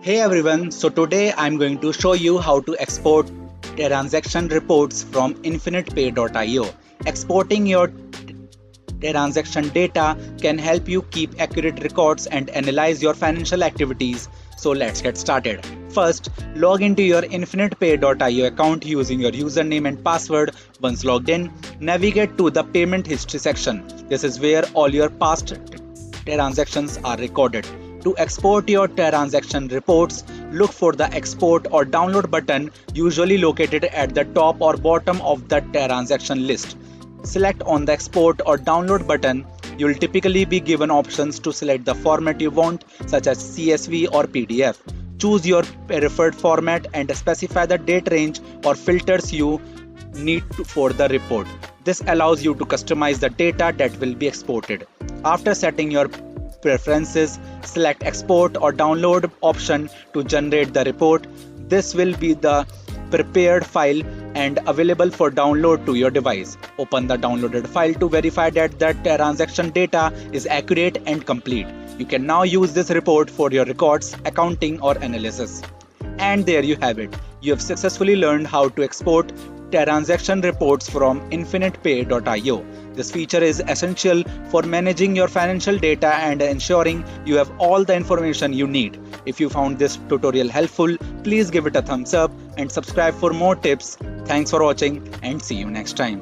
Hey everyone, so today I'm going to show you how to export transaction reports from InfinitePay.io. Exporting your transaction data can help you keep accurate records and analyze your financial activities. So let's get started. First, log into your InfinitePay.io account using your username and password. Once logged in, navigate to the payment history section. This is where all your past transactions are recorded. To export your transaction reports, look for the export or download button, usually located at the top or bottom of the transaction list. Select on the export or download button. You'll typically be given options to select the format you want, such as CSV or PDF. Choose your preferred format and specify the date range or filters you need for the report. This allows you to customize the data that will be exported. After setting your preferences, select export or download option to generate the report. This will be the prepared file and available for download to your device. Open the downloaded file to verify that the transaction data is accurate and complete. You can now use this report for your records, accounting or analysis. And there you have it. You have successfully learned how to export transaction reports from InfinitePay.io. This feature is essential for managing your financial data and ensuring you have all the information you need. If you found this tutorial helpful, please give it a thumbs up and subscribe for more tips. Thanks for watching and see you next time.